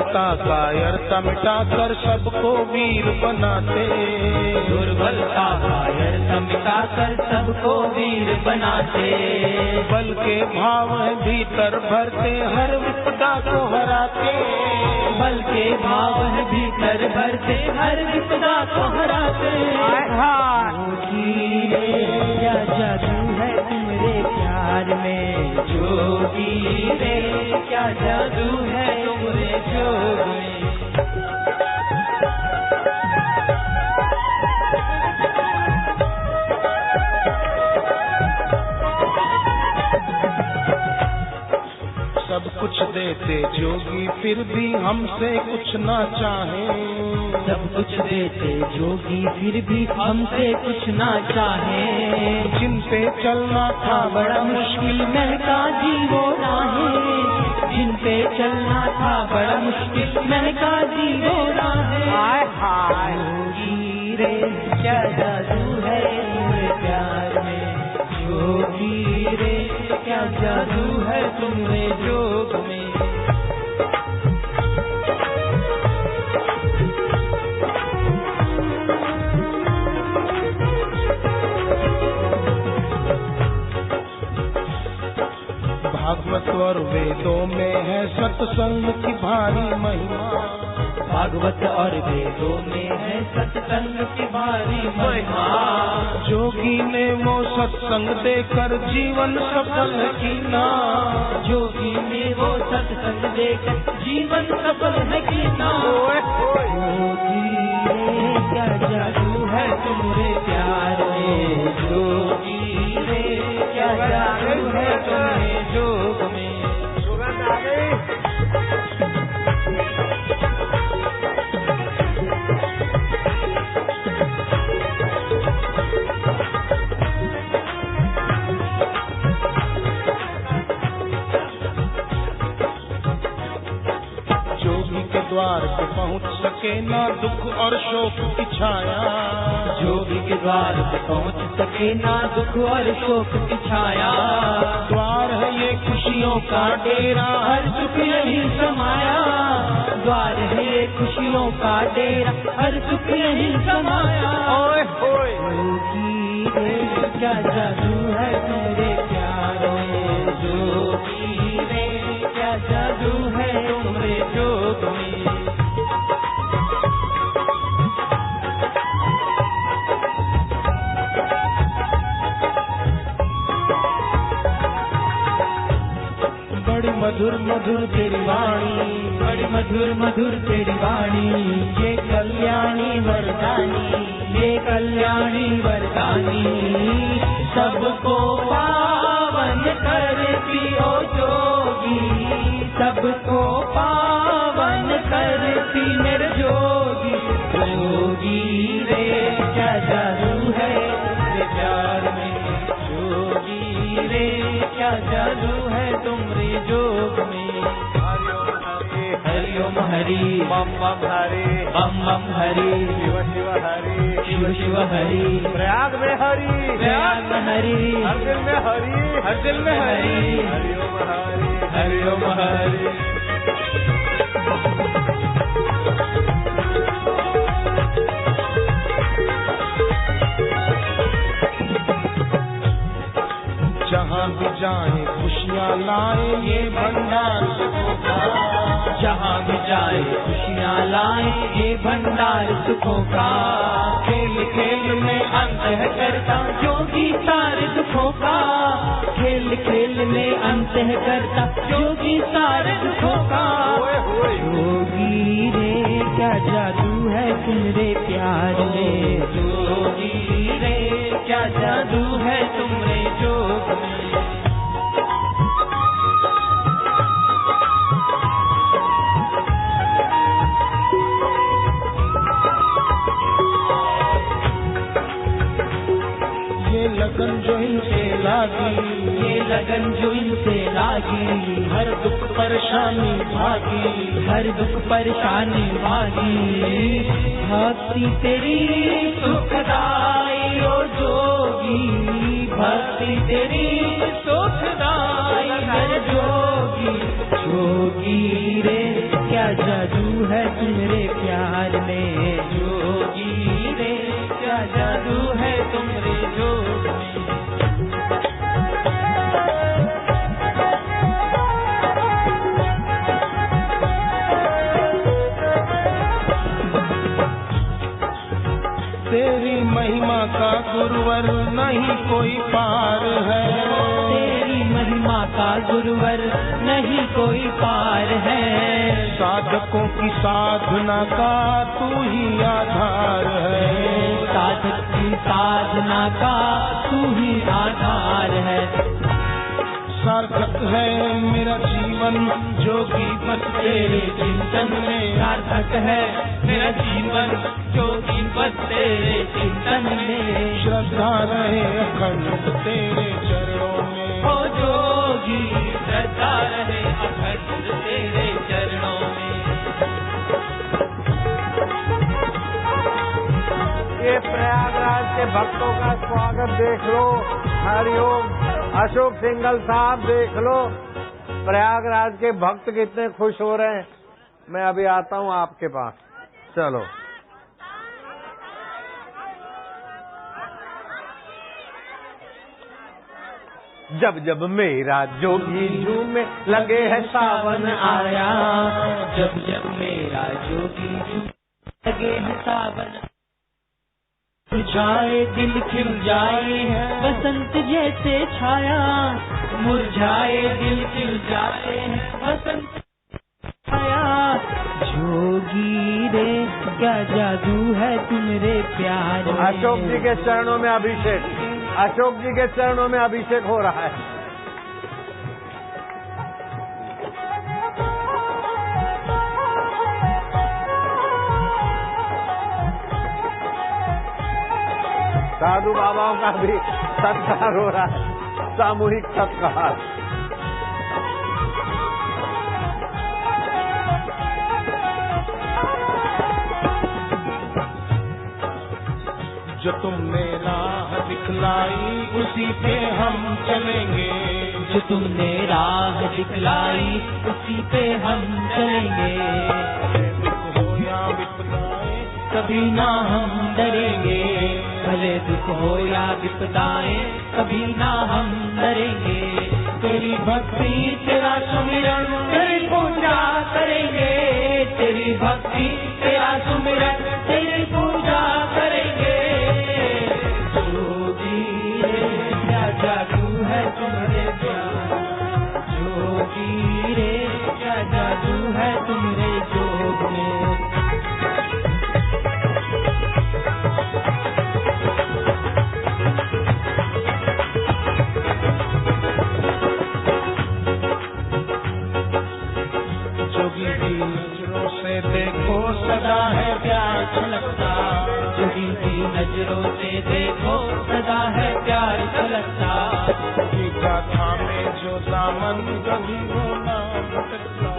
दुर्बलता कायरता मिटाकर सबको वीर बनाते, दुर्बलता कायरता मिटाकर सबको वीर बनाते। बल के भाव है भीतर भरते हर विपदा को हराते, बल के भाव है भीतर भरते हर विपदा को हराते। जोगी रे क्या जादू है तुम्हारे प्यार में, जोगी रे क्या जादू है तुम्हारे जोग में। सब कुछ देते जोगी फिर भी हमसे कुछ ना चाहे, सब कुछ देते जोगी फिर भी हमसे कुछ ना चाहे। जिन पे चलना था बड़ा मुश्किल महका जी वो राहें, जिन पे चलना था बड़ा मुश्किल महका जी वो राहें। जोगी रे क्या जादू है तुम्हारे प्यार में, जोगी रे क्या जादू है तुम्हारे जोग में। भागवत और वेदों में है सत्संग की भारी महिमा, भागवत और वेदों में है सत्संग की भारी महिमा। जोगी ने वो सत्संग देकर जीवन सफल कीना, जोगी ने वो सत्संग देकर जीवन सफल है कीना। जोगी रे क्या जादू है तुम्हारे प्यार में, जोगी रे क्या जादू है तुम्हारे जोग में। द्वार पे पहुँच सके ना दुख और शोक की छाया, जोगी के द्वार पे पहुँच सके ना दुख और शोक की छाया। द्वार है ये खुशियों का डेरा हर सुख यही समाया, द्वार है ये खुशियों का डेरा हर सुख यही समाया। जोगी रे क्या जादू है तुम्हारे प्यार में, जोगी रे क्या जादू है तुम्हारे जोग में। बड़ी मधुर मधुर तेरी वाणी, बड़ी मधुर मधुर तेरी वाणी। ये कल्याणी वरदानी, ये कल्याणी वरदानी। सबको पावन करती ओ जोगी, सबको पावन करती मेरे जोगी। जोगी रे क्या जादू है तेरे प्यार में, जोगी रे क्या जादू है तुम्हारे जोग में। हरि ओम हरि बम बम हरि, बम बम हरि शिव शिव हरि, शिव शिव हरि। प्रयाग में हरि, प्रयाग में हरि, हर दिल में हरि, हर दिल में हरि। हरि ओम हरि, हरि ओम हरि। जहाँ भी जाए खुशियाँ लाए ये भंडार सुखों का, जहाँ भी जाए खुशियाँ लाए ये भंडार सुखों का। खेल खेल में अंत है करता जोगी सारे दुखों का, खेल खेल में अंत है करता जोगी सारे दुखों का। जोगी रे क्या जादू है तुम्हारे प्यार में, जोगी रे क्या जादू है तुम्हारे जोग में। लगन जो इनसे लागी, ये लगन जो इनसे लागी। हर दुख परेशानी भागी, हर दुख परेशानी भागी। भक्ति तेरी सुखदाई ओ जोगी, भक्ति तेरी सुखदाई हर जोगी। जोगी रे क्या जादू क्या जादू है तुम्हारे जोग में। तेरी महिमा का गुरुवर नहीं कोई पार है, तेरी महिमा का गुरुवर नहीं कोई पार है। साधकों की साधना का तू ही आधार है, साधक की साधना का तू ही आधार है। सार्थक है मेरा जीवन जोगी बस तेरे चिंतन में, सार्थक है मेरा जीवन जोगी बस तेरे चिंतन में। श्रद्धा रहे अखंड तेरे चरणों में, ओ जोगी श्रद्धा रहे अखंड तेरे चरणों में। ये प्रयागराज के भक्तों का स्वागत देख लो। हरिओम। अशोक सिंघल साहब देख लो, प्रयागराज के भक्त कितने खुश हो रहे हैं। मैं अभी आता हूँ आपके पास, चलो। जब जब मेरा जोगी झूमे लगे है सावन आया, जब जब मेरा जोगी झूमे लगे है सावन मुरझाए दिल खिल जाए बसंत जैसे छाया, मुरझाए दिल खिल जाए बसंत छाया। जोगी रे क्या जादू है तुम्हारे प्यार में। अशोक जी के चरणों में अभिषेक, अशोक जी के चरणों में अभिषेक हो रहा है। साधु बाबाओं का भी सत्कार हो रहा है, सामूहिक सत्कार। जो तुमने राह दिखलाई उसी पे हम चलेंगे, जो तुमने राह दिखलाई उसी पे हम चलेंगे। दुख हो या विपदाएं कभी ना हम डरेंगे, भले दुख हो या विपदाएं कभी ना हम डरेंगे। तेरी भक्ति तेरा सुमिरन तेरी पूजा करेंगे, तेरी भक्ति तेरा सुमिरन तेरी पूजा करेंगे। जोगी रे क्या जादू है तुम्हारे प्यार, जोगी रे क्या जादू है तुम्हारे जोग में। देखो सदा है प्यार छलकता, जोगी की नजरों से देखो सदा है प्यार छलकता। जोगी गाथा में जो दामन कभी वो ना भटकता,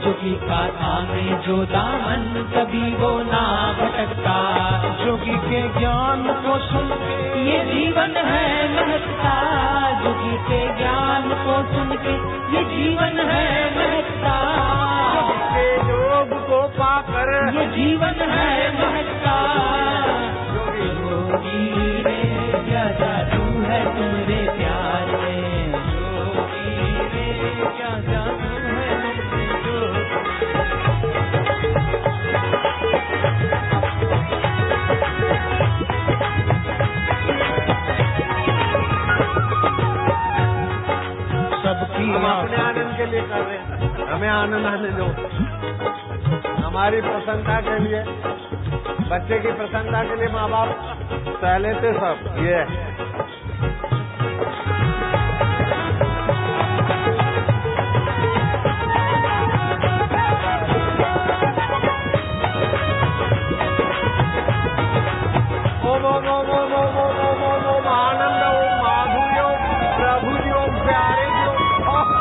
जोगी गाथा में जो दामन कभी वो ना भटकता। जोगी के ज्ञान को सुन के ये जीवन है महकता, जोगी के ज्ञान को सुन के ये जीवन है महकता। के योग को पाकर ये जीवन है महकता। जोगी रे क्या जादू है तुम्हारे प्यार में, जोगी रे क्या जादू है तुम्हारे सबकी हम अपने आनंद के लिए कर रहे हैं, हमें आनंद आने दो। हमारी प्रसन्नता के लिए, बच्चे की प्रसन्नता के लिए माँ बाप पहले से सब ये है। ओम ओम ओम ओम ओम ओम ओम ओम ओम आनंद ओम माधुर्य ओम प्रभु जी ओम प्यारे जी ओम।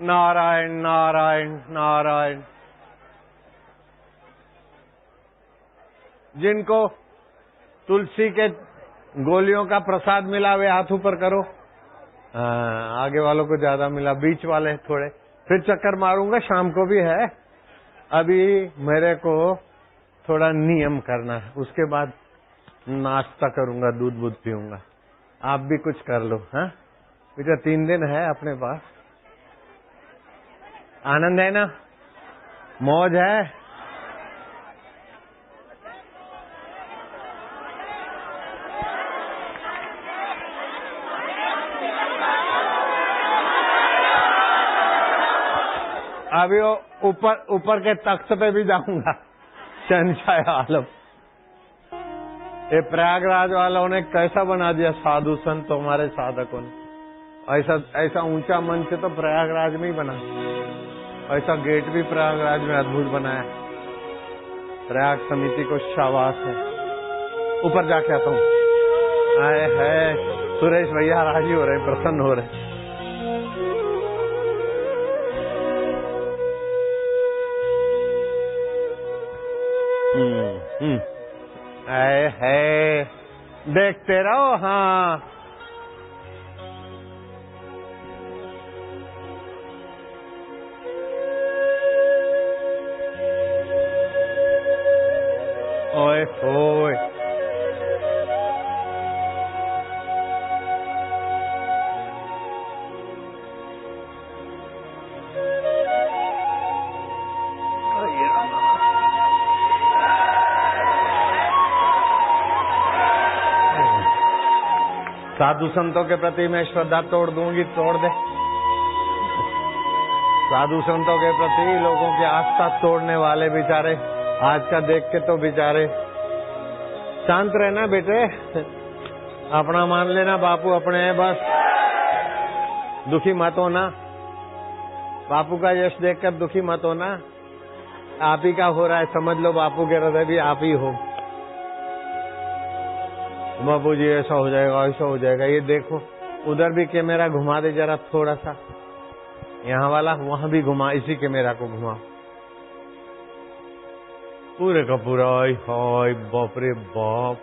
नारायण नारायण नारायण। जिनको तुलसी के गोलियों का प्रसाद मिला वे हाथ ऊपर करो। आगे वालों को ज्यादा मिला, बीच वाले थोड़े। फिर चक्कर मारूंगा, शाम को भी है। अभी मेरे को थोड़ा नियम करना है, उसके बाद नाश्ता करूंगा, दूध दूध पीऊंगा। आप भी कुछ कर लो। हाँ बेटा, 3 दिन है अपने पास। आनंद है ना, मौज है। अभी वो ऊपर के तख्त पे भी जाऊंगा, शहंशाह आलम। ये प्रयागराज वालों ने कैसा बना दिया साधु संत, हमारे साधकों ने। ऐसा ऊंचा मंच तो प्रयागराज में ही बना, ऐसा गेट भी प्रयागराज में अद्भुत बनाया। प्रयाग समिति को शाबाश है। ऊपर जाके आता हूँ। आए है सुरेश भैया राजी हो रहे, प्रसन्न हो रहे। है देखते रहो। हाँ ओए ओए साधु संतों के प्रति मैं श्रद्धा तोड़ दूंगी, तोड़ दे। साधु संतों के प्रति लोगों की आस्था तोड़ने वाले बेचारे, आज का देख के तो बेचारे। शांत रहना बेटे, अपना मान लेना बापू अपने हैं बस, दुखी मत होना। बापू का यश देखकर दुखी मत होना। आप ही का हो रहा है, समझ लो बापू के हृदय भी आप ही हो। बाबू जी ऐसा हो जाएगा, ऐसा हो जाएगा। ये देखो उधर भी कैमरा घुमा दे जरा थोड़ा सा, यहाँ वाला वहां भी घुमा, इसी कैमरा को घुमा पूरे का पूरा। हाय बाप रे बाप,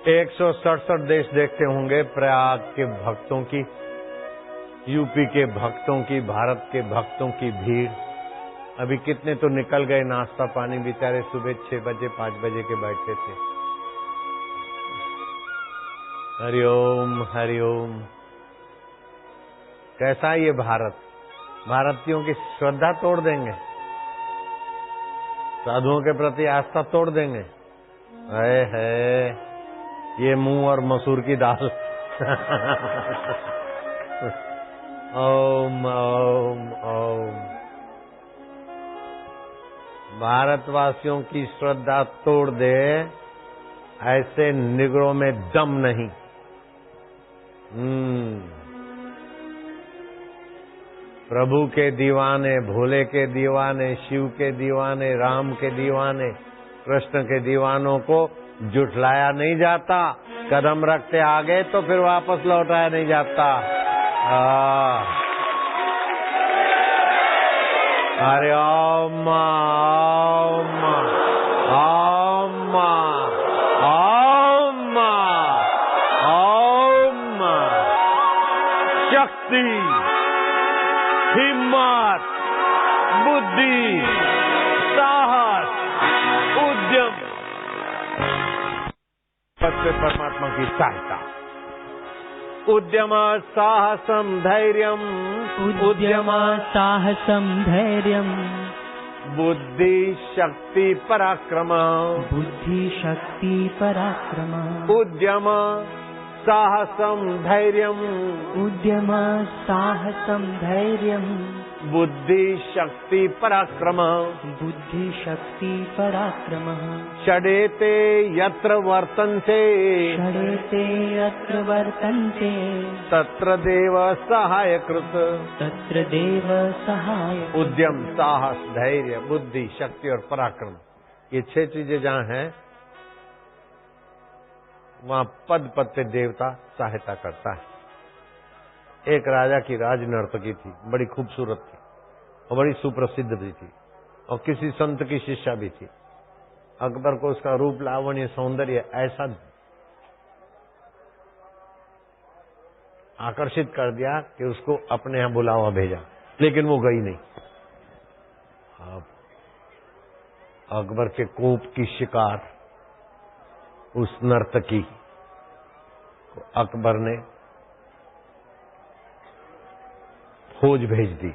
167 देश देखते होंगे प्रयाग के भक्तों की, यूपी के भक्तों की, भारत के भक्तों की भीड़। अभी कितने तो निकल गए नाश्ता पानी, बेचारे सुबह 6 बजे 5 बजे के बैठे थे। हरिओम हरिओम। कैसा ये भारत, भारतीयों की श्रद्धा तोड़ देंगे, साधुओं के प्रति आस्था तोड़ देंगे। है ये मूंग और मसूर की दाल। ओम ओम ओम। भारतवासियों की श्रद्धा तोड़ दे, ऐसे निगरों में दम नहीं। प्रभु के दीवाने, भोले के दीवाने, शिव के दीवाने, राम के दीवाने, कृष्ण के दीवानों को जुटलाया नहीं जाता। कदम रखते आगे तो फिर वापस लौटाया नहीं जाता। हरे ओम ओम ओम ओम ओम। शक्ति, हिम्मत, बुद्धि, साहस, उद्यम से परमात्मा की सहायता। उद्यम साहसम धैर्यम, उद्यम साहसम धैर्यम, बुद्धि शक्ति पराक्रम, बुद्धि शक्ति पराक्रम। उद्यम साहसम धैर्यम, उद्यम साहसम धैर्यम, बुद्धि शक्ति पराक्रम, बुद्धि शक्ति पराक्रम। षडेते यत्र वर्तन्ते, षडेते यत्र वर्तन्ते, तत्र देव सहायकृत, तत्र देव सहाय। उद्यम साहस धैर्य बुद्धि शक्ति और पराक्रम, ये 6 चीजें जहाँ हैं वहाँ पद पद पे देवता सहायता करता है। एक राजा की राज नर्तकी थी, बड़ी खूबसूरत थी और बड़ी सुप्रसिद्ध भी थी और किसी संत की शिष्या भी थी। अकबर को उसका रूप, लावण्य, सौंदर्य ऐसा आकर्षित कर दिया कि उसको अपने यहां बुलावा भेजा, लेकिन वो गई नहीं। अब अकबर के कोप की शिकार उस नर्तकी को अकबर ने फौज भेज दी,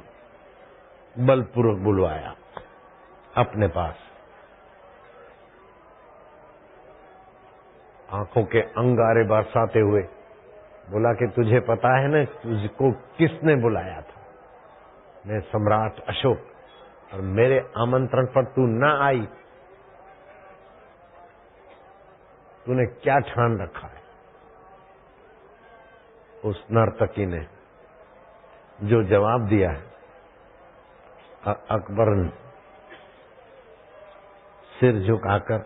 बलपूर्वक बुलवाया अपने पास। आंखों के अंगारे बरसाते हुए बोला कि तुझे पता है ना तुझको किसने बुलाया था? मैं सम्राट अशोक, और मेरे आमंत्रण पर तू न आई, तूने क्या ठान रखा है? उस नर्तकी ने जो जवाब दिया है, अकबर सिर झुकाकर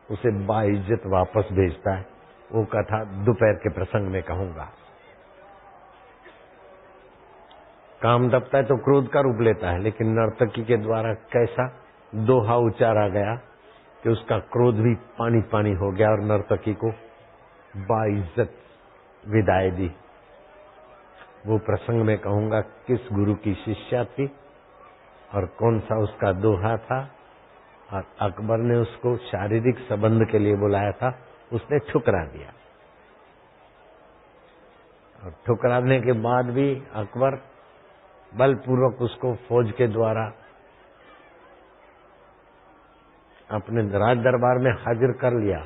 उसे बाइज्जत वापस भेजता है। वो कथा दोपहर के प्रसंग में कहूंगा। काम दबता है तो क्रोध का रूप लेता है, लेकिन नर्तकी के द्वारा कैसा दोहा उच्चारा गया कि उसका क्रोध भी पानी पानी हो गया और नर्तकी को बाइज्जत विदाई दी। वो प्रसंग में कहूंगा किस गुरु की शिष्या थी और कौन सा उसका दोहा था, और अकबर ने उसको शारीरिक संबंध के लिए बुलाया था, उसने ठुकरा दिया। और ठुकराने के बाद भी अकबर बलपूर्वक उसको फौज के द्वारा अपने राज दरबार में हाजिर कर लिया,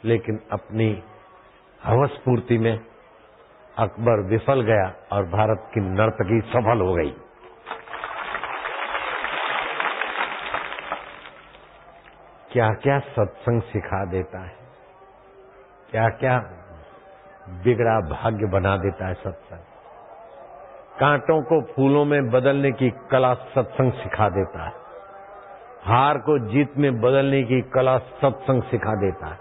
लेकिन अपनी हवस पूर्ति में अकबर विफल गया और भारत की नर्तकी सफल हो गई। क्या क्या सत्संग सिखा देता है, क्या क्या बिगड़ा भाग्य बना देता है सत्संग। कांटों को फूलों में बदलने की कला सत्संग सिखा देता है, हार को जीत में बदलने की कला सत्संग सिखा देता है,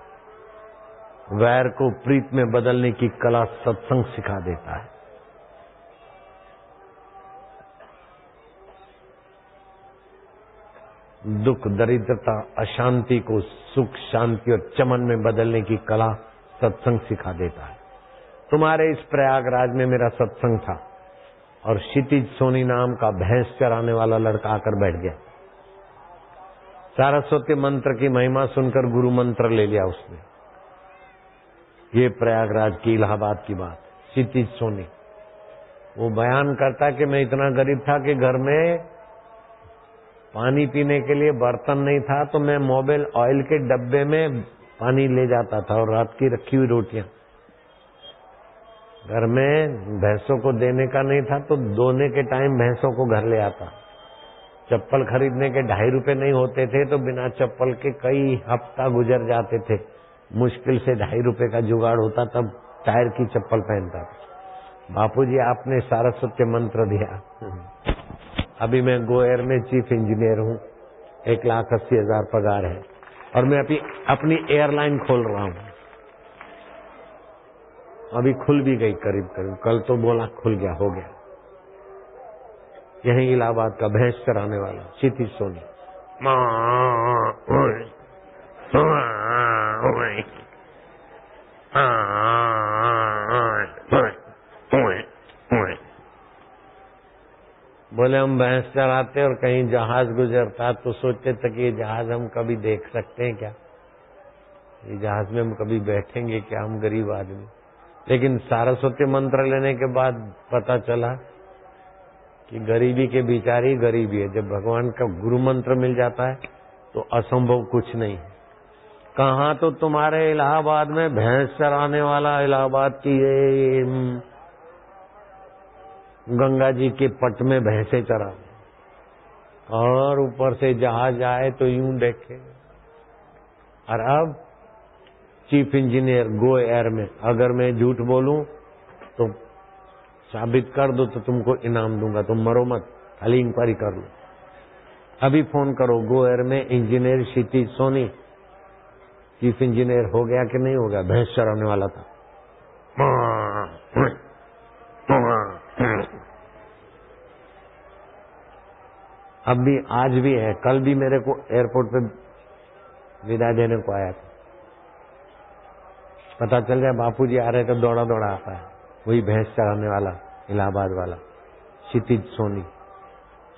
वैर को प्रीत में बदलने की कला सत्संग सिखा देता है। दुख, दरिद्रता, अशांति को सुख, शांति और चमन में बदलने की कला सत्संग सिखा देता है। तुम्हारे इस प्रयागराज में मेरा सत्संग था और क्षितिज सोनी नाम का भैंस चराने वाला लड़का आकर बैठ गया। सारस्वती मंत्र की महिमा सुनकर गुरु मंत्र ले लिया उसने। ये प्रयागराज की, इलाहाबाद की बात। क्षितिज सोनी वो बयान करता कि मैं इतना गरीब था कि घर में पानी पीने के लिए बर्तन नहीं था, तो मैं मोबिल ऑयल के डब्बे में पानी ले जाता था और रात की रखी हुई रोटियां। घर में भैंसों को देने का नहीं था तो दोने के टाइम भैंसों को घर ले आता। चप्पल खरीदने के 2.5 रुपए नहीं होते थे तो बिना चप्पल के कई हफ्ता गुजर जाते थे। मुश्किल से 2.5 रुपए का जुगाड़ होता तब टायर की चप्पल पहनता था। बापूजी आपने सारस्वत मंत्र दिया। अभी मैं गो एयर में चीफ इंजीनियर हूँ, 1,80,000 पगार है और मैं अपनी एयरलाइन खोल रहा हूँ। अभी खुल भी गई करीब करीब, कल तो बोला खुल गया, हो गया। यही इलाहाबाद का भैंस चराने वाला क्षितिज सोनी। बोले हम भैंस चराते और कहीं जहाज गुजरता तो सोचते थे कि ये जहाज हम कभी देख सकते हैं क्या, ये जहाज में हम कभी बैठेंगे क्या, हम गरीब आदमी। लेकिन सारस्वती मंत्र लेने के बाद पता चला कि गरीबी के बिचारी गरीबी है। जब भगवान का गुरु मंत्र मिल जाता है तो असंभव कुछ नहीं है। कहाँ तो तुम्हारे इलाहाबाद में भैंस चराने वाला इलाहाबाद की ये गंगा जी के पट में भैंसे चरा, और ऊपर से जहाज आए तो यूं देखे। और अब चीफ इंजीनियर गो एयर में, अगर मैं झूठ बोलूं तो साबित कर दो तो तुमको इनाम दूंगा, तुम मरो मत, खाली इंक्वायरी कर लो। अभी फोन करो गो एयर में, इंजीनियर क्षितिज सोनी चीफ इंजीनियर हो गया कि नहीं हो गया? भैंस चराने वाला था। अब भी आज भी है। कल भी मेरे को एयरपोर्ट पे विदा देने को आया था। पता चल जाए बापूजी आ रहे तो दौड़ा दौड़ा आता है। वही भैंस चढ़ाने वाला इलाहाबाद वाला क्षितिज सोनी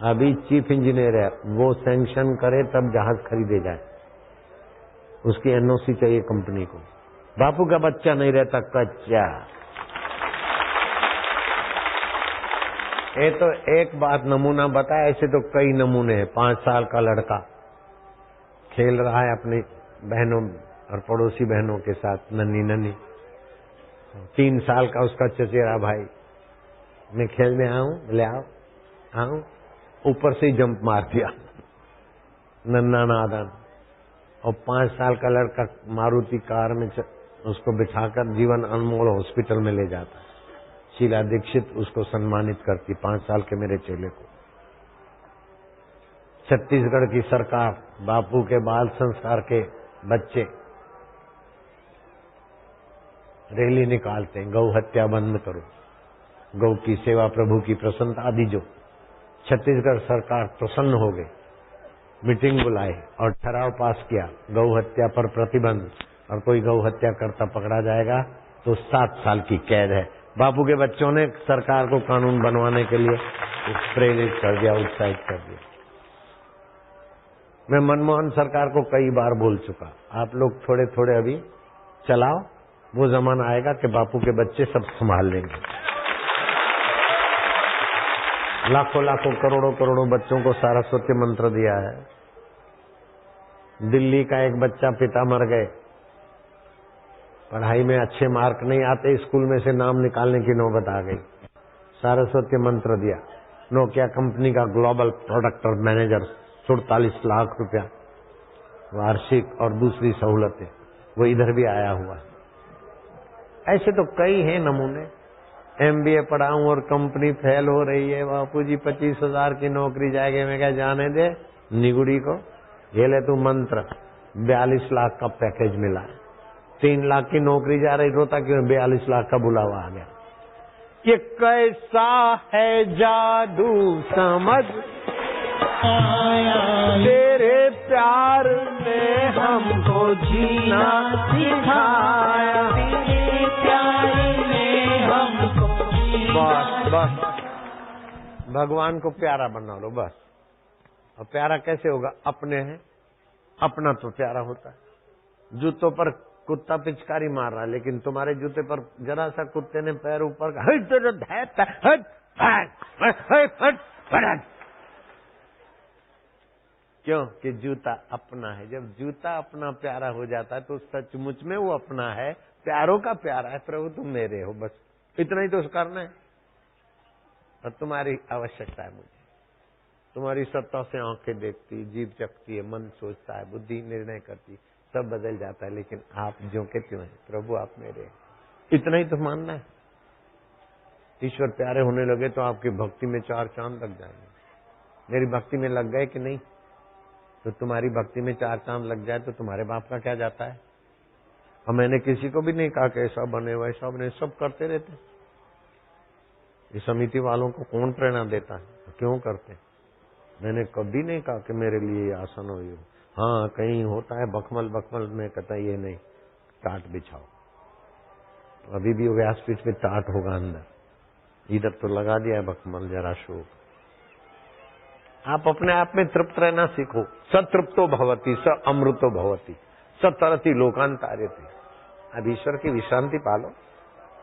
अभी चीफ इंजीनियर है। वो सैंक्शन करे तब जहाज खरीदे जाए, उसकी एनओसी चाहिए कंपनी को। बापू का बच्चा नहीं रहता कच्चा। ये तो एक बात नमूना बताया, ऐसे तो कई नमूने हैं। 5 साल का लड़का खेल रहा है अपनी बहनों और पड़ोसी बहनों के साथ, नन्ही नन्ही। 3 साल का उसका चचेरा भाई, मैं खेलने आऊं, बोले आओ आऊं, ऊपर से ही जंप मार दिया नन्ना नादान। और 5 साल का लड़का मारुति कार में उसको बिठाकर जीवन अनमोल हॉस्पिटल में ले जाता है। शीला दीक्षित उसको सम्मानित करती 5 साल के मेरे चेले को। छत्तीसगढ़ की सरकार बापू के बाल संस्कार के बच्चे रैली निकालते हैं, गौ हत्या बंद करो, गौ की सेवा प्रभु की प्रसन्नता दीजो। छत्तीसगढ़ सरकार प्रसन्न हो गई, मीटिंग बुलाई और ठराव पास किया, गौ हत्या पर प्रतिबंध, और कोई गौ हत्या करता पकड़ा जाएगा तो 7 साल की कैद है। बापू के बच्चों ने सरकार को कानून बनवाने के लिए प्रेरित कर दिया, उत्साहित कर दिया। मैं मनमोहन सरकार को कई बार बोल चुका, आप लोग थोड़े थोड़े अभी चलाओ, वो जमाना आएगा कि बापू के बच्चे सब संभाल लेंगे। लाखों लाखों करोड़ों करोड़ों बच्चों को सारस्वती मंत्र दिया है। दिल्ली का एक बच्चा, पिता मर गए, पढ़ाई में अच्छे मार्क नहीं आते, स्कूल में से नाम निकालने की नौबत आ गई। सारस्वती मंत्र दिया। नोकिया कंपनी का ग्लोबल प्रोडक्ट मैनेजर, 47 लाख रुपया वार्षिक और दूसरी सहूलतें, वो इधर भी आया हुआ है। ऐसे तो कई हैं नमूने। MBA पढ़ाऊं और कंपनी फेल हो रही है, बापूजी 25,000 की नौकरी जाएगी। मैं क्या जाने दे निगुड़ी को, ये ले तू मंत्र। 42 लाख का पैकेज मिला है, 3 लाख की नौकरी जा रही, रोता क्यों? 42 लाख का बुलावा आ गया। ये कैसा है जादू समझ आया, तेरे प्यार ने हमको जीना सिखाया, तेरे प्यार ने हमको बस भगवान को प्यारा बना लो बस। और प्यारा कैसे होगा? अपने हैं, अपना तो प्यारा होता है। जूतों पर कुत्ता पिचकारी मार रहा है, लेकिन तुम्हारे जूते पर जरा सा कुत्ते ने पैर ऊपर क्यों? कि जूता अपना है। जब जूता अपना प्यारा हो जाता है तो सचमुच में वो अपना है, प्यारों का प्यारा है। प्रभु तुम मेरे हो, बस इतना ही तो करना है। और तुम्हारी आवश्यकता है मुझे, तुम्हारी सत्ता से आंखें देखती, जीभ चखती है, मन सोचता है, बुद्धि निर्णय करती, सब बदल जाता है, लेकिन आप जो के त्यों हैं। प्रभु आप मेरे, इतना ही तो मानना है। ईश्वर प्यारे होने लगे तो आपकी भक्ति में 4 चांद लग जाएंगे। मेरी भक्ति में लग गए कि नहीं? तो तुम्हारी भक्ति में 4 चांद लग जाए तो तुम्हारे बाप का क्या जाता है? और मैंने किसी को भी नहीं कहा कि ऐसा बने वैसा बने, सब करते रहते। इस समिति वालों को कौन प्रेरणा देता है? क्यों करते? मैंने कभी नहीं कहा कि मेरे लिए ये आसन हो। हाँ कहीं होता है बखमल बखमल में, कहता ये नहीं, टाट बिछाओ। अभी भी व्यासपीठ में टाट होगा अंदर, इधर तो लगा दिया है बखमल, जरा शोक। आप अपने आप में तृप्त रहना सीखो। सतृप्तो भवति स अमृतो भवति स तरति लोकांतार्यते। अब ईश्वर की विश्रांति पालो,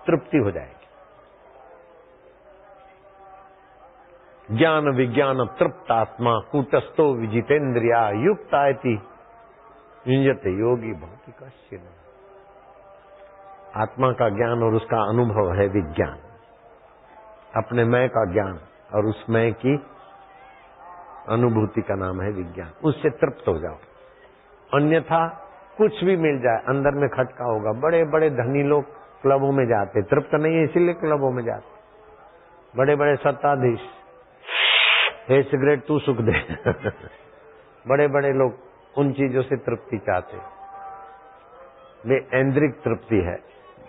तृप्ति हो जाएगी। ज्ञान विज्ञान तृप्तात्मा कूटस्थो विजितेन्द्रिया युक्तायति युञ्जते योगी भौतिकस्य। आत्मा का ज्ञान और उसका अनुभव है विज्ञान, अपने मैं का ज्ञान और उस मैं की अनुभूति का नाम है विज्ञान। उससे तृप्त हो जाओ, अन्यथा कुछ भी मिल जाए अंदर में खटका होगा। बड़े बड़े धनी लोग क्लबों में जाते, तृप्त नहीं है इसीलिए क्लबों में जाते। बड़े बड़े सत्ताधीश, हे सिगरेट तू सुख दे बड़े बड़े लोग उन चीजों से तृप्ति चाहते। वे ऐन्द्रिक तृप्ति है,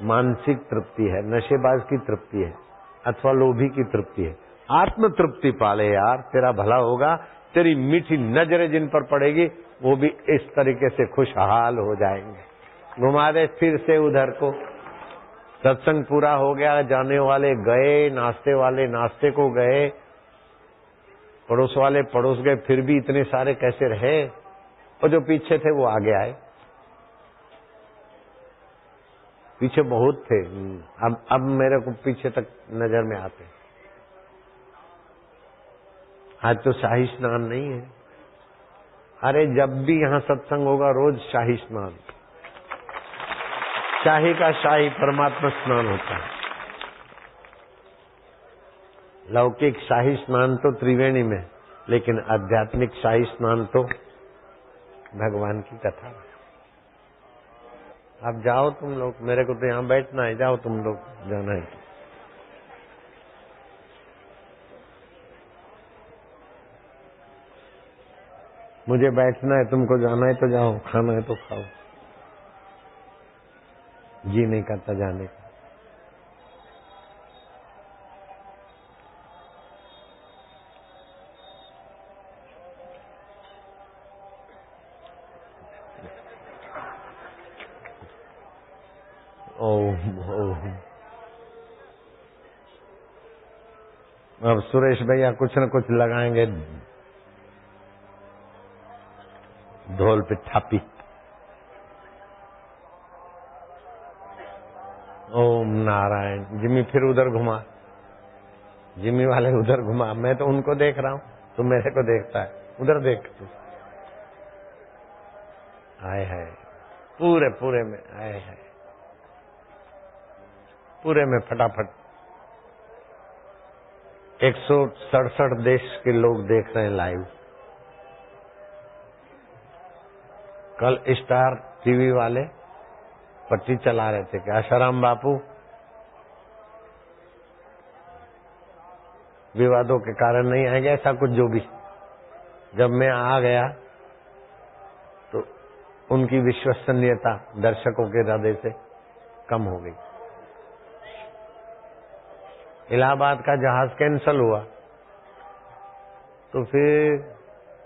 मानसिक तृप्ति है, नशेबाज की तृप्ति है, अथवा लोभी की तृप्ति है। आत्म तृप्ति पाले यार, तेरा भला होगा। तेरी मीठी नजरें जिन पर पड़ेगी वो भी इस तरीके से खुशहाल हो जाएंगे। घुमा दे फिर से उधर को। सत्संग पूरा हो गया, जाने वाले गए, नाश्ते वाले नाश्ते को गए, पड़ोस वाले पड़ोस गए, फिर भी इतने सारे कैसे रहे? और जो पीछे थे वो आगे आए। पीछे बहुत थे, अब मेरे को पीछे तक नजर में आते। आज तो शाही स्नान नहीं है। अरे जब भी यहाँ सत्संग होगा रोज शाही स्नान, शाही का शाही परमात्मा स्नान होता है। लौकिक शाही स्नान तो त्रिवेणी में, लेकिन आध्यात्मिक शाही स्नान तो भगवान की कथा। अब जाओ तुम लोग, मेरे को तो यहाँ बैठना है, जाओ तुम लोग, जाना है। मुझे बैठना है, तुमको जाना है तो जाओ, खाना है तो खाओ। जी नहीं करता जाने का। ओह अब सुरेश भैया कुछ न कुछ लगाएंगे, ढोल पे थापी। ओम नारायण। जिमी फिर उधर घुमा, जिमी वाले उधर घुमा। मैं तो उनको देख रहा हूँ, तू मेरे को देखता है। उधर देख तू। आए है पूरे पूरे में, आए है पूरे में फटाफट। 167 देश के लोग देख रहे हैं लाइव। कल स्टार टीवी वाले पट्टी चला रहे थे कि आशाराम बापू विवादों के कारण नहीं आएंगे, ऐसा कुछ जो भी। जब मैं आ गया तो उनकी विश्वसनीयता दर्शकों के हृदय से कम हो गई। इलाहाबाद का जहाज कैंसल हुआ तो फिर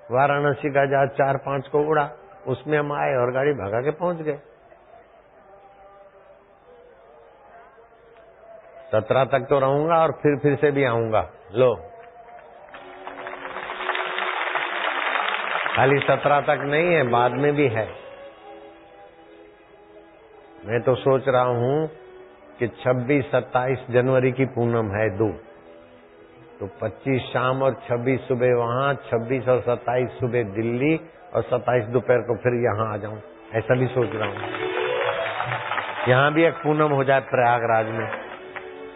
वाराणसी का जहाज 4-5 को उड़ा, उसमें हम आए और गाड़ी भगा के पहुंच गए। 17 तक तो रहूंगा और फिर से भी आऊंगा। लो, खाली 17 तक नहीं है, बाद में भी है। मैं तो सोच रहा हूं कि 26-27 जनवरी की पूनम है 2, तो 25 शाम और 26 सुबह वहां, 26 और 27 सुबह दिल्ली और 27 दोपहर को फिर यहाँ आ जाऊं, ऐसा भी सोच रहा हूं। यहाँ भी एक पूनम हो जाए प्रयागराज में।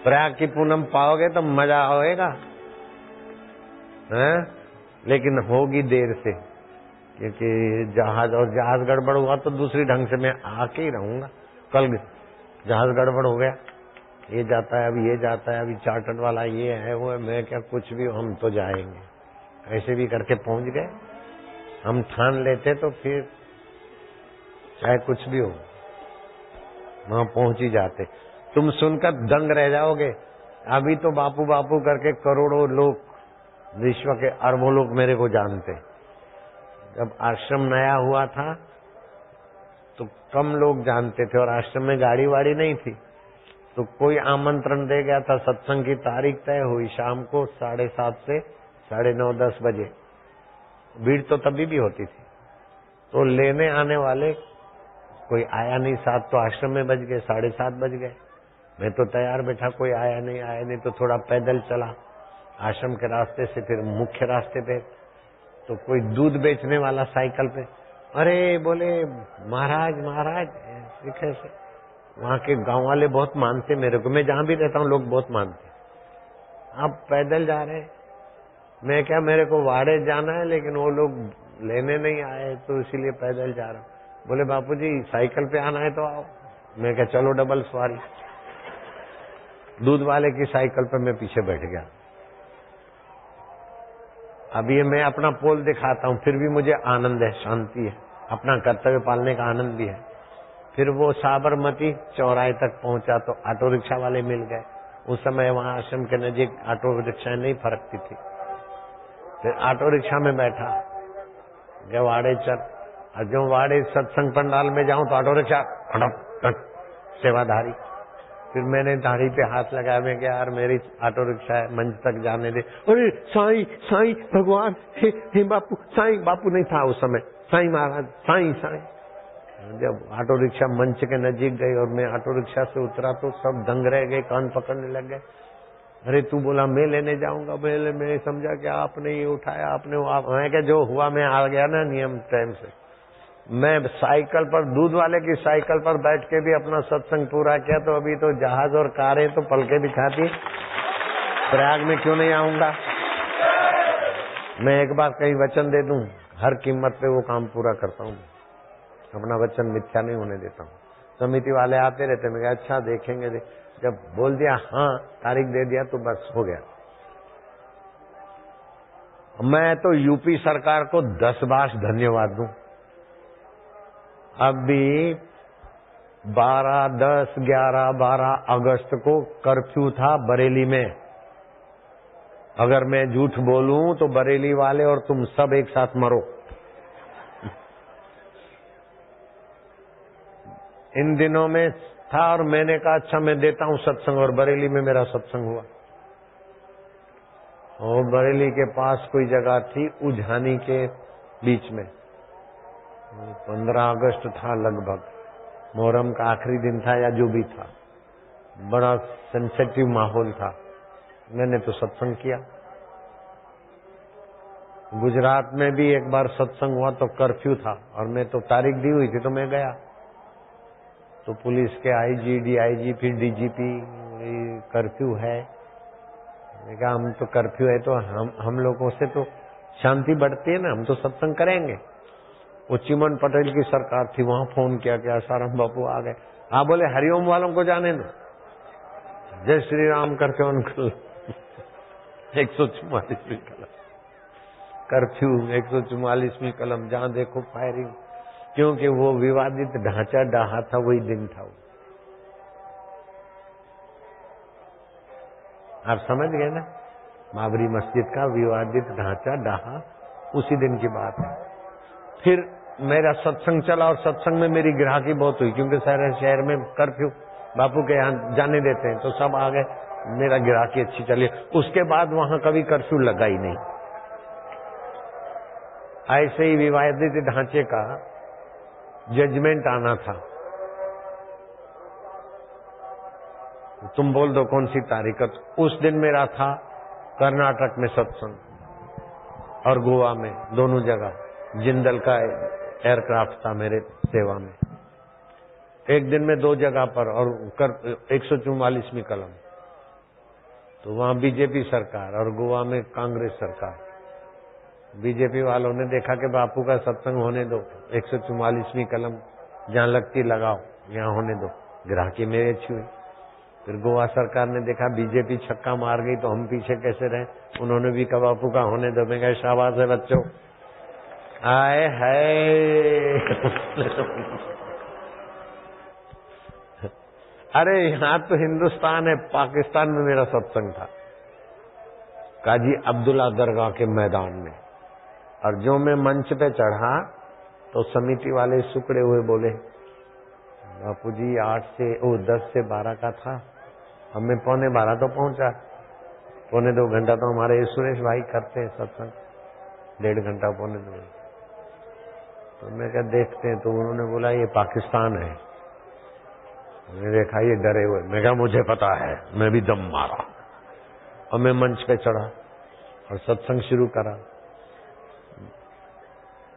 प्रयाग की पूनम पाओगे तो मजा आएगा, हैं? लेकिन होगी देर से, क्योंकि जहाज गड़बड़ हुआ तो दूसरी ढंग से मैं आके ही रहूंगा। कल जहाज गड़बड़ हो गया, ये जाता है, अभी ये जाता है, अभी चार्टर्ड वाला ये है वो है। मैं क्या, कुछ भी, हम तो जाएंगे, ऐसे भी करके पहुंच गए। हम ठान लेते तो फिर चाहे कुछ भी हो वहां पहुंच ही जाते। तुम सुनकर दंग रह जाओगे। अभी तो बापू बापू करके करोड़ों लोग, विश्व के अरबों लोग मेरे को जानते। जब आश्रम नया हुआ था तो कम लोग जानते थे और आश्रम में गाड़ी वाड़ी नहीं थी, तो कोई आमंत्रण दे गया था। सत्संग की तारीख तय हुई शाम को 7:30 से 9:30-10 बजे। भीड़ तो तभी भी होती थी। तो लेने आने वाले कोई आया नहीं, 7 तो आश्रम में बज गए, 7:30 बज गए। मैं तो तैयार बैठा, कोई आया नहीं तो थोड़ा पैदल चला आश्रम के रास्ते से, फिर मुख्य रास्ते पे तो कोई दूध बेचने वाला साइकिल पे, अरे बोले महाराज महाराज कैसे। वहाँ के गांव वाले बहुत मानते मेरे को, मैं जहाँ भी रहता हूँ लोग बहुत मानते। आप पैदल जा रहे हैं, मैं क्या, मेरे को वाड़े जाना है, लेकिन वो लोग लेने नहीं आए तो इसीलिए पैदल जा रहा हूँ। बोले बापूजी साइकिल पे आना है तो आओ। मैं क्या, चलो डबल सवारी। दूध वाले की साइकिल पे मैं पीछे बैठ गया। अब ये मैं अपना पोल दिखाता हूँ, फिर भी मुझे आनंद है, शांति है, अपना कर्तव्य पालने का आनंद भी है। फिर वो साबरमती चौराहे तक पहुंचा तो ऑटो रिक्शा वाले मिल गए। उस समय वहां आश्रम के नजीक ऑटो रिक्शाएं नहीं फरकती थी। फिर ऑटो रिक्शा में बैठा, गया वाड़े चल, और जो वाड़े सत्संग पंडाल में जाऊं तो ऑटो रिक्शा फटक सेवाधारी। फिर मैंने दाढ़ी पे हाथ लगाया, मैं क्या यार मेरी ऑटो रिक्शा है, मंच तक जाने दे। अरे साईं साईं भगवान, हे बापू, साईं बापू नहीं था उस समय, साईं महाराज, साईं साईं। जब ऑटो रिक्शा मंच के नजीक गई और मैं ऑटो रिक्शा से उतरा तो सब दंग रह गए, कान पकड़ने लग गए। अरे तू बोला मैं लेने जाऊंगा, मैं समझा कि आपने ये उठाया, आपने मैं क्या जो हुआ मैं आ गया ना नियम टाइम से। मैं साइकिल पर, दूध वाले की साइकिल पर बैठ के भी अपना सत्संग पूरा किया, तो अभी तो जहाज और कारें तो पलके दिखाती, प्रयाग में क्यों नहीं आऊंगा। मैं एक बार कहीं वचन दे दूं, हर कीमत पे वो काम पूरा करता हूँ, अपना वचन मिथ्या नहीं होने देता हूँ। समिति वाले आते रहते, मैं कहा अच्छा देखेंगे, जब बोल दिया हाँ, तारीख दे दिया तो बस हो गया। मैं तो यूपी सरकार को 10 बार धन्यवाद दूं। अभी 12, 10, 11, 12 अगस्त को कर्फ्यू था बरेली में। अगर मैं झूठ बोलूं तो बरेली वाले और तुम सब एक साथ मरो। इन दिनों में था और मैंने कहा अच्छा मैं देता हूं सत्संग, और बरेली में मेरा सत्संग हुआ। और बरेली के पास कोई जगह थी उझानी के बीच में, 15 अगस्त था लगभग, मोहर्रम का आखिरी दिन था या जो भी था, बड़ा सेंसिटिव माहौल था। मैंने तो सत्संग किया। गुजरात में भी एक बार सत्संग हुआ तो कर्फ्यू था और मैं तो तारीख दी हुई थी तो मैं गया। तो पुलिस के आईजी, डीआईजी, फिर डीजीपी, कर्फ्यू है। मैंने कहा हम तो कर्फ्यू है तो हम लोगों से तो शांति बढ़ती है ना, हम तो सत्संग करेंगे। वो चिमन पटेल की सरकार थी, वहां फोन किया कि आसाराम बापू आ गए। हाँ बोले हरिओम वालों को जाने दो, जय श्री राम करके उनको 144वीं कलम कर्फ्यू, 144वीं कलम, जहां देखो फायरिंग, क्योंकि वो विवादित ढांचा डाहा था, वही दिन था वो। आप समझ गए ना, बाबरी मस्जिद का विवादित ढांचा डाहा उसी दिन की बात है। फिर मेरा सत्संग चला और सत्संग में मेरी ग्राहकी बहुत हुई, क्योंकि सारे शहर में कर्फ्यू, बापू के यहाँ जाने देते हैं तो सब आ गए, मेरा ग्राहकी अच्छी चली। उसके बाद वहां कभी कर्फ्यू लगा ही नहीं। ऐसे ही विवादित ढांचे का जजमेंट आना था। तुम बोल दो कौन सी तारीख। उस दिन मेरा था कर्नाटक में सत्संग और गोवा में, दोनों जगह जिंदल का एयरक्राफ्ट था मेरे सेवा में। एक दिन में 2 जगह पर, और 144वीं कलम। तो वहां बीजेपी सरकार और गोवा में कांग्रेस सरकार। बीजेपी वालों ने देखा कि बापू का सत्संग होने दो, 144वीं कलम जहां लगती लगाओ, यहां होने दो, ग्राहकी मेरी अच्छी हुई। फिर गोवा सरकार ने देखा बीजेपी छक्का मार गई तो हम पीछे कैसे रहे, उन्होंने भी कहा बापू का होने दो। मैं कहा शाबाश है बच्चों, आए है। अरे यहाँ तो हिंदुस्तान है, पाकिस्तान में मेरा सत्संग था, काजी अब्दुल्ला दरगाह के मैदान में। और जो मैं मंच पे चढ़ा तो समिति वाले सुकड़े हुए बोले बापू जी 10 से 12 का था, हमें 11:15 तो पहुंचा, 1.25 घंटा तो हमारे सुरेश भाई करते हैं सत्संग, 1.5 घंटा 1.25। तो मैं क्या देखते हैं, तो उन्होंने बोला ये पाकिस्तान है। मैंने देखा ये डरे हुए, मैं कहा मुझे पता है, मैं भी दम मारा और मैं मंच पे चढ़ा और सत्संग शुरू करा।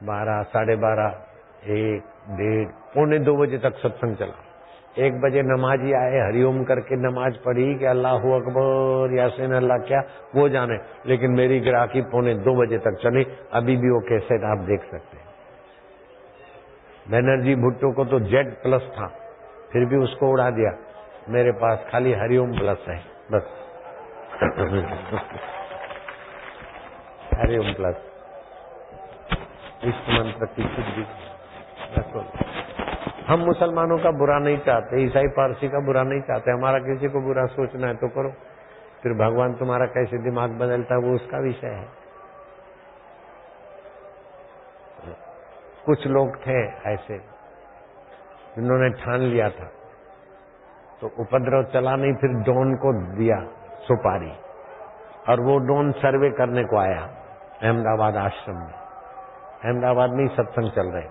12, 12:30, 1, 1:30, 1:45 बजे तक सत्संग चला। 1 बजे नमाजी आए, हरिओम करके नमाज पढ़ी कि अल्लाहू अकबर यासीन अल्लाह क्या वो जाने, लेकिन मेरी ग्राहकी 1:45 बजे तक चली। अभी भी वो कैसेट आप देख सकते हैं। बनर्जी भुट्टो को तो Z+ था, फिर भी उसको उड़ा दिया। मेरे पास खाली हरिओम प्लस है बस। हरिओम प्लस, इष्ट मंत्र की शुद्धि। हम मुसलमानों का बुरा नहीं चाहते, ईसाई पारसी का बुरा नहीं चाहते, हमारा किसी को बुरा सोचना है तो करो, फिर भगवान तुम्हारा कैसे दिमाग बदलता है वो उसका विषय है। कुछ लोग थे ऐसे जिन्होंने ठान लिया था, तो उपद्रव चला नहीं, फिर डॉन को दिया सुपारी, और वो डॉन सर्वे करने को आया अहमदाबाद आश्रम में। अहमदाबाद में ही सत्संग चल रहे,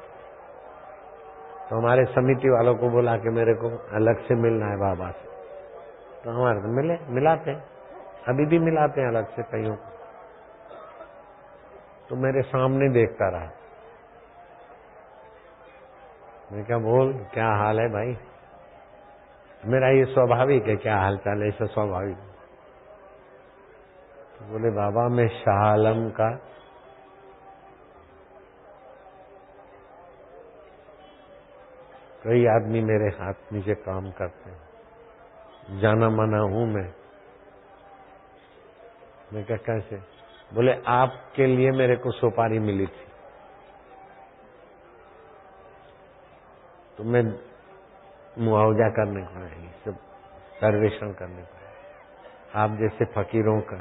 तो हमारे समिति वालों को बोला कि मेरे को अलग से मिलना है बाबा से। तो हमारे तो मिलाते, अभी भी मिलाते हैं अलग से कईयों को। तो मेरे सामने देखता रहा। मैं क्या बोल, क्या हाल है भाई? मेरा ये स्वाभाविक है, क्या हाल चाल है, ऐसा स्वाभाविक। तो बोले बाबा मैं शाह आलम का कई आदमी मेरे हाथ नीचे काम करते हैं, जाना माना हूं मैं क्या कैसे? बोले आपके लिए मेरे को सुपारी मिली थी, तो मैं मुआवजा करने को है, सब सर्वेक्षण करने को है। आप जैसे फकीरों का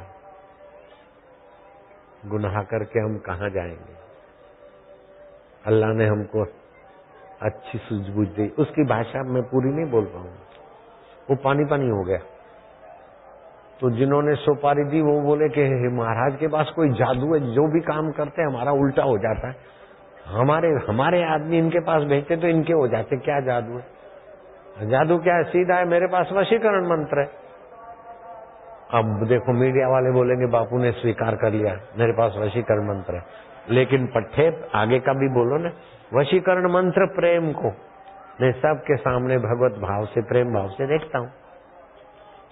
गुनाह करके हम कहाँ जाएंगे? अल्लाह ने हमको अच्छी सूझबूझ दी। उसकी भाषा मैं पूरी नहीं बोल पाऊंगा, वो पानी पानी हो गया। तो जिन्होंने सुपारी दी वो बोले कि महाराज के पास कोई जादू है, जो भी काम करते हैं हमारा उल्टा हो जाता है, हमारे आदमी इनके पास भेजते तो इनके हो जाते, क्या जादू है? जादू क्या है? सीधा है, मेरे पास वशीकरण मंत्र है। अब देखो मीडिया वाले बोलेंगे बापू ने स्वीकार कर लिया मेरे पास वशीकरण मंत्र है, लेकिन पट्टे आगे का भी बोलो ना, वशीकरण मंत्र प्रेम को मैं सबके सामने भगवत भाव से प्रेम भाव से देखता हूँ।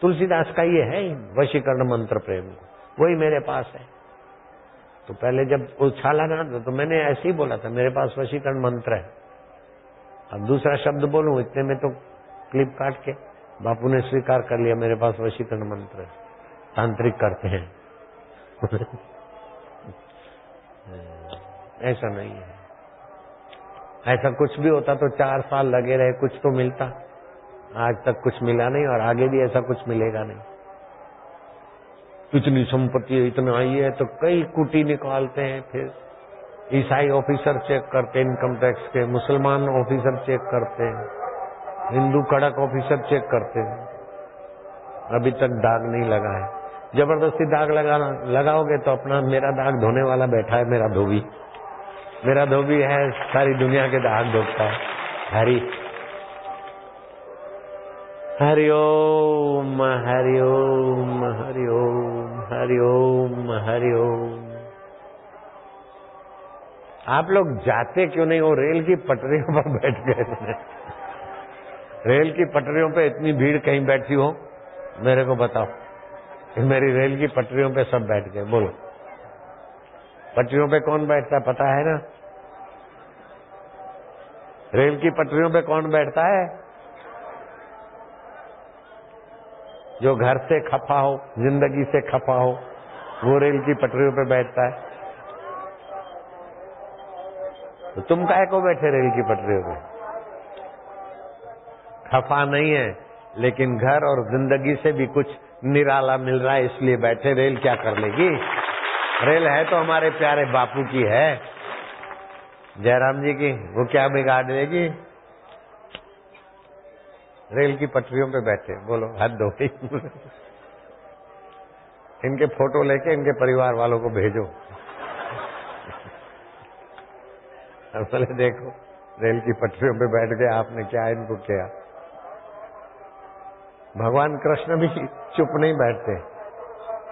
तुलसीदास का ये है वशीकरण मंत्र प्रेम को, वही मेरे पास है। तो पहले जब उछाला ना तो मैंने ऐसे ही बोला था मेरे पास वशीकरण मंत्र है। अब दूसरा शब्द बोलूं इतने में तो क्लिप काट के बापू ने स्वीकार कर लिया मेरे पास वशीकरण मंत्र है। तांत्रिक करते हैं ऐसा नहीं है। ऐसा कुछ भी होता तो 4 साल लगे रहे, कुछ तो मिलता। आज तक कुछ मिला नहीं और आगे भी ऐसा कुछ मिलेगा नहीं। इतनी संपत्ति है, इतना ही है, तो कई कुटी निकालते हैं। फिर ईसाई ऑफिसर चेक करते हैं इनकम टैक्स के, मुसलमान ऑफिसर चेक करते हैं, हिंदू कड़क ऑफिसर चेक करते हैं। अभी तक दाग नहीं लगा है। जबरदस्ती दाग लगाओगे तो अपना मेरा दाग धोने वाला बैठा है, मेरा धोबी है, सारी दुनिया के दाग धोता है। हरि ओम हरि ओम हरि ओम हरि ओम हरि ओम। आप लोग जाते क्यों नहीं हो? रेल की पटरियों पर बैठ गए। रेल की पटरियों पे इतनी भीड़ कहीं बैठी हो? मेरे को बताओ। मेरी रेल की पटरियों पे सब बैठ गए। बोलो पटरियों पे कौन बैठता है पता है ना? रेल की पटरियों पे कौन बैठता है? जो घर से खफा हो, जिंदगी से खफा हो, वो रेल की पटरियों पे बैठता है। तो तुम काहे को बैठे रेल की पटरियों पे? खफा नहीं है, लेकिन घर और जिंदगी से भी कुछ निराला मिल रहा है, इसलिए बैठे। रेल क्या कर लेगी? रेल है तो हमारे प्यारे बापू की है, जयराम जी की, वो क्या बिगाड़ देगी? रेल की पटरियों पे बैठे। बोलो हद हो गई। इनके फोटो लेके इनके परिवार वालों को भेजो। बोले देखो रेल की पटरियों पे बैठ गए, आपने क्या इनको किया? भगवान कृष्ण भी चुप नहीं बैठते।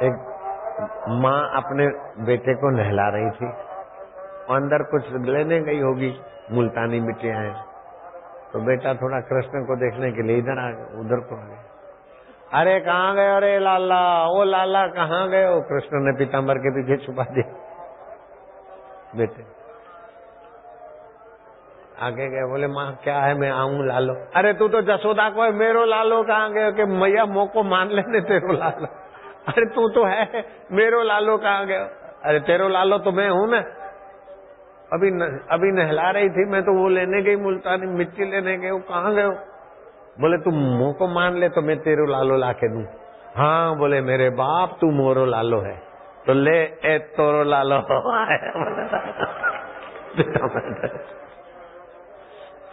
एक माँ अपने बेटे को नहला रही थी, अंदर कुछ लेने गई होगी, मुल्तानी मिट्टियां हैं, तो बेटा थोड़ा कृष्ण को देखने के लिए इधर आ गया, उधर को आ गया। अरे कहाँ गए? अरे लाला, ओ लाला कहाँ गए हो? कृष्ण ने पीताम्बर के पीछे छुपा दिया। बेटे आगे गए, बोले माँ क्या है, मैं आऊं लालो। अरे तू तो जसोदा को है, मेरो लालो कहाँ गए? कि मैया मोह को मान लेने तेरो लालो। अरे तू तो है, मेरो लालो कहाँ गए? अरे तेरो लालो तो मैं हूं ना। अभी नहला रही थी मैं, तो वो लेने गई, मुल्तानी मिट्टी लेने गए, वो कहाँ गए? बोले तू मुंह को मान ले तो मैं तेरो लालो लाके दूं। हाँ बोले मेरे बाप तू मोरो लालो है, तो ले ए तोरो लालो।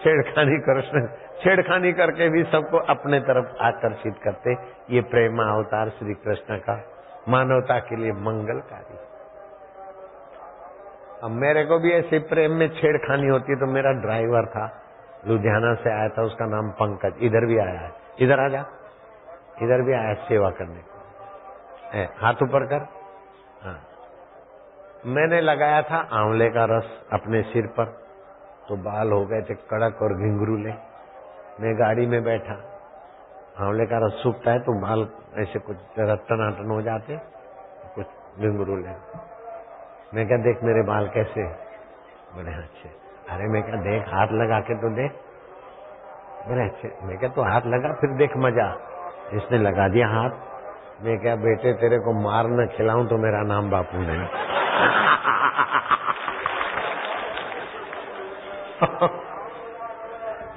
छेड़खानी कृष्ण, छेड़खानी करके भी सबको अपने तरफ आकर्षित करते। ये प्रेम अवतार श्री कृष्ण का मानवता के लिए मंगलकारी। अब मेरे को भी ऐसे प्रेम में छेड़खानी होती है तो मेरा ड्राइवर था, लुधियाना से आया था, उसका नाम पंकज, इधर भी आया है, इधर आ जा, इधर भी आया सेवा करने को। हाथ ऊपर कर। हाँ, मैंने लगाया था आंवले का रस अपने सिर पर, तो बाल हो गए थे कड़क और घिंगरूले। मैं गाड़ी में बैठा, आंवले का रस सूखता है तो बाल ऐसे कुछ टनाटन हो जाते, कुछ घिंगरूले। मैं क्या देख मेरे बाल कैसे, बड़े अच्छे। अरे मैं क्या देख, हाथ लगा के तो देख, बड़े अच्छे। मैं क्या तो हाथ लगा फिर देख मजा। इसने लगा दिया हाथ। मैं क्या बेटे तेरे को मार न खिलाऊं तो मेरा नाम बापू नहीं।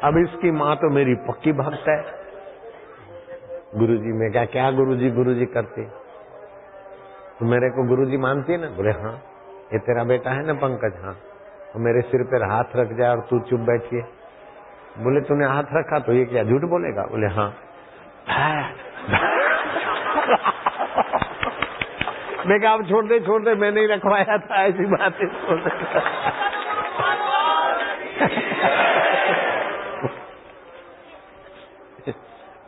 अब इसकी माँ तो मेरी पक्की भक्त है। गुरुजी, मैं क्या क्या गुरुजी करते, तो मेरे को गुरुजी मानती है ना? बोले हाँ। ये तेरा बेटा है ना पंकज? हाँ। तो मेरे सिर पर हाथ रख जाए और तू चुप बैठिए। बोले तूने हाथ रखा तो ये क्या झूठ बोलेगा? बोले हाँ। मैं क्या अब छोड़ दे, मैं नहीं रखवाया था, ऐसी बातें छोड़ दे।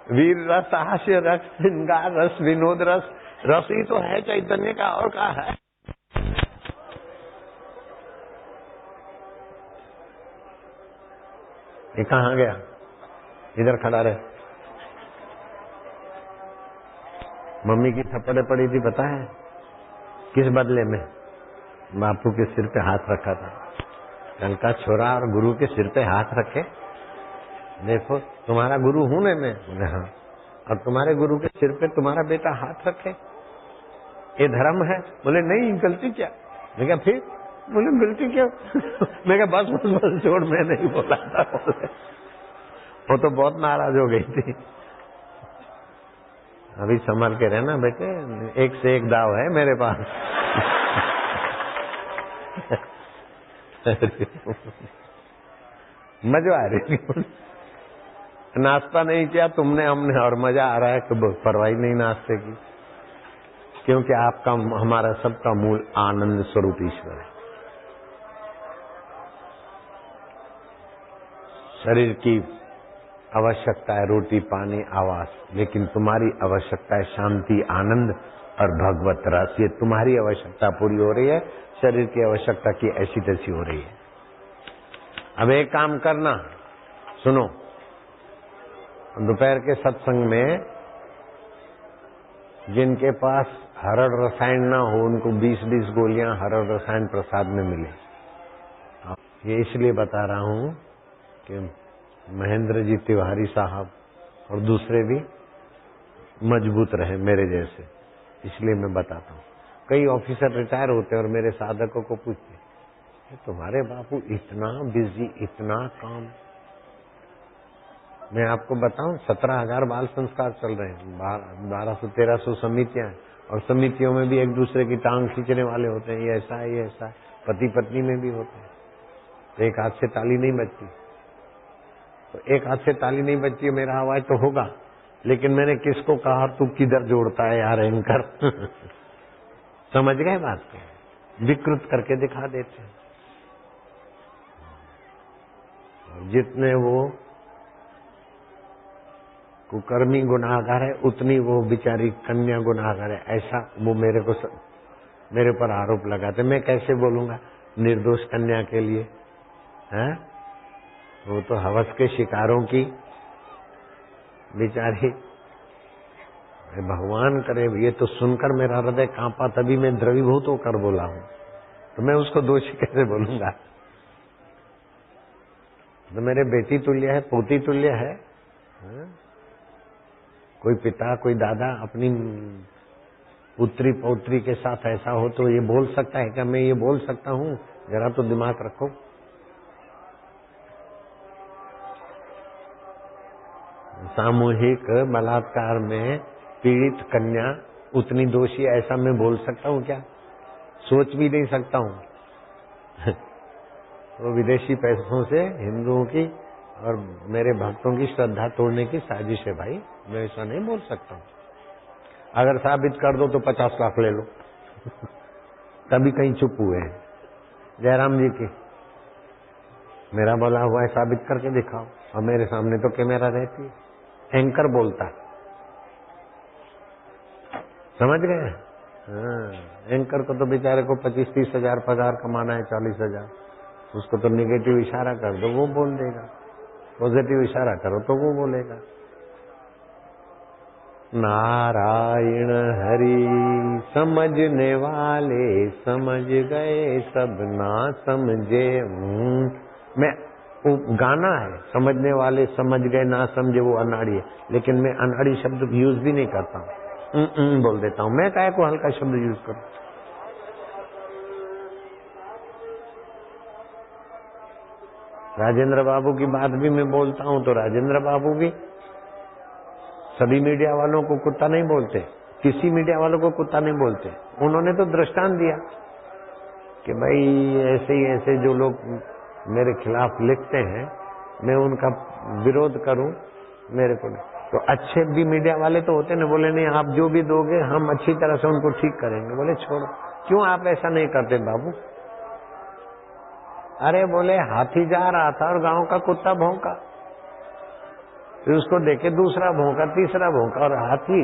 वीर रस, हास्य रस, श्रृंगार रस, विनोद रस, रस ही तो है चैतन्य का, और क्या है? ये कहाँ गया? इधर खड़ा रहे। मम्मी की थप्पड़े पड़ी थी पता है किस बदले में? बापू के सिर पे हाथ रखा था। कल का छोरा और गुरु के सिर पे हाथ रखे, देखो तुम्हारा गुरु हूं ना मैं? बोले हाँ। और तुम्हारे गुरु के सिर पे तुम्हारा बेटा हाथ रखे, ये धर्म है? बोले नहीं, गलती क्या? मैं क्या फिर? बोले गलती क्या? मैं क्या बस छोड़, मैं नहीं बोला था। वो तो बहुत नाराज हो गई थी। अभी संभल के रहना बेटे, एक से एक दाव है मेरे पास। मजा आ रही थी। नाश्ता नहीं किया तुमने, हमने, और मजा आ रहा है कि परवाही नहीं नाश्ते की, क्योंकि आपका, हमारा सबका मूल आनंद स्वरूप ईश्वर है। शरीर की आवश्यकता है रोटी, पानी, आवास, लेकिन तुम्हारी आवश्यकता है शांति, आनंद और भगवत रस। ये तुम्हारी आवश्यकता पूरी हो रही है, शरीर की आवश्यकता की ऐसी तैसी हो रही है। अब एक काम करना, सुनो, दोपहर के सत्संग में जिनके पास हरड़ रसायन ना हो उनको 20-20 गोलियां हरड़ रसायन प्रसाद में मिले। ये इसलिए बता रहा हूं कि महेंद्र जी तिवारी साहब और दूसरे भी मजबूत रहे मेरे जैसे, इसलिए मैं बताता हूँ। कई ऑफिसर रिटायर होते हैं और मेरे साधकों को पूछते तुम्हारे बापू इतना बिजी, इतना काम। मैं आपको बताऊं 17,000 बाल संस्कार चल रहे हैं, 1200-1300 समितियां हैं, और समितियों में भी एक दूसरे की टांग खींचने वाले होते हैं, ये ऐसा है, ये ऐसा है। पति पत्नी में भी होते हैं, तो एक हाथ से ताली नहीं बजती। तो एक हाथ से ताली नहीं बजती, मेरा आवाज तो होगा, लेकिन मैंने किसको कहा तू किधर जोड़ता है यार एंकर। समझ गए बात को? विकृत करके दिखा देते हैं। जितने वो कुकर्मी गुनाहगार है उतनी वो बेचारी कन्या गुनाहगार है, ऐसा वो मेरे पर आरोप लगाते। मैं कैसे बोलूंगा निर्दोष कन्या के लिए? हैं? वो तो हवस के शिकारों की बेचारी। भगवान करे, ये तो सुनकर मेरा हृदय कांपा, तभी मैं द्रवीभूत होकर बोला हूं, तो मैं उसको दोषी कैसे बोलूंगा? तो मेरे बेटी तुल्य है, पोती तुल्य है। कोई पिता, कोई दादा अपनी पुत्री पौत्री के साथ ऐसा हो तो ये बोल सकता है क्या? मैं ये बोल सकता हूं? जरा तो दिमाग रखो। सामूहिक बलात्कार में पीड़ित कन्या उतनी दोषी, ऐसा मैं बोल सकता हूं क्या? सोच भी नहीं सकता हूं। वो विदेशी पैसों से हिंदुओं की और मेरे भक्तों की श्रद्धा तोड़ने की साजिश है भाई। मैं ऐसा नहीं बोल सकता हूँ। अगर साबित कर दो तो 50 लाख ले लो। तभी कहीं चुप हुए हैं। जयराम जी की मेरा बोला हुआ है साबित करके दिखाओ। और मेरे सामने तो कैमरा रहती है, एंकर बोलता है, समझ गए? हाँ, एंकर को तो बेचारे को 25-30 हजार पगार कमाना है, 40,000। उसको तो निगेटिव इशारा कर दो वो बोल देगा, पॉजिटिव इशारा करो तो वो बोलेगा। नारायण हरि समझने वाले समझ गए, सब ना समझे। मैं गाना है, समझने वाले समझ गए, ना समझे वो अनाड़ी है। लेकिन मैं अनाड़ी शब्द यूज भी नहीं करता हूँ, बोल देता हूँ। मैं काहे को हल्का शब्द यूज करूं? राजेंद्र बाबू की बात भी मैं बोलता हूँ तो राजेंद्र बाबू भी सभी मीडिया वालों को कुत्ता नहीं बोलते, किसी मीडिया वालों को कुत्ता नहीं बोलते। उन्होंने तो दृष्टांत दिया कि भाई ऐसे ही ऐसे जो लोग मेरे खिलाफ लिखते हैं मैं उनका विरोध करूं, मेरे को नहीं। तो अच्छे भी मीडिया वाले तो होते ना, बोले नहीं आप जो भी दोगे हम अच्छी तरह से उनको ठीक करेंगे। बोले छोड़ो, क्यों आप ऐसा नहीं करते बाबू? अरे बोले हाथी जा रहा था और गांव का कुत्ता भौंका, फिर उसको देखे दूसरा भौंका, तीसरा भौंका, और हाथी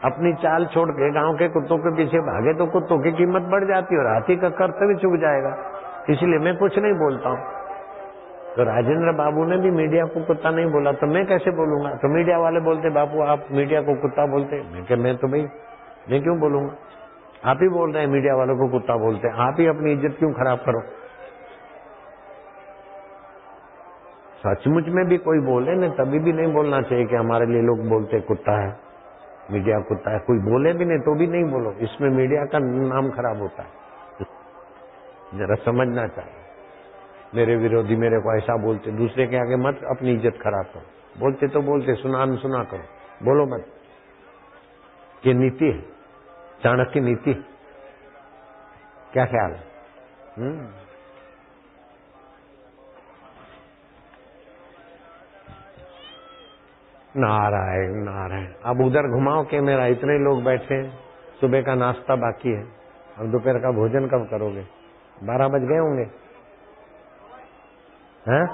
अपनी चाल छोड़ के गांव के कुत्तों के पीछे भागे तो कुत्तों की कीमत बढ़ जाती है और हाथी का कर्तव्य चुक जाएगा। इसलिए मैं कुछ नहीं बोलता हूं। तो राजेंद्र बाबू ने भी मीडिया को कुत्ता नहीं बोला तो मैं कैसे बोलूंगा? तो मीडिया वाले बोलते बापू आप मीडिया को कुत्ता बोलते। मैं तो भाई मैं क्यों बोलूंगा? आप ही बोल रहे हैं मीडिया वालों को कुत्ता बोलते हैं, आप ही अपनी इज्जत क्यों खराब करो? सचमुच में भी कोई बोले न तभी भी नहीं बोलना चाहिए कि हमारे लिए लोग बोलते कुत्ता है, मीडिया कुत्ता है। कोई बोले भी नहीं तो भी नहीं बोलो, इसमें मीडिया का नाम खराब होता है। जरा समझना चाहिए। मेरे विरोधी मेरे को ऐसा बोलते, दूसरे के आगे मत अपनी इज्जत खराब करो। बोलते तो बोलते, सुना करो, बोलो मत। ये नीति है, चाणक्य नीति। क्या ख्याल है? नारायण नारायण। अब उधर घुमाओ कैमरा, इतने लोग बैठे हैं, सुबह का नाश्ता बाकी है, अब दोपहर का भोजन कब करोगे? 12 बज गए होंगे हैं?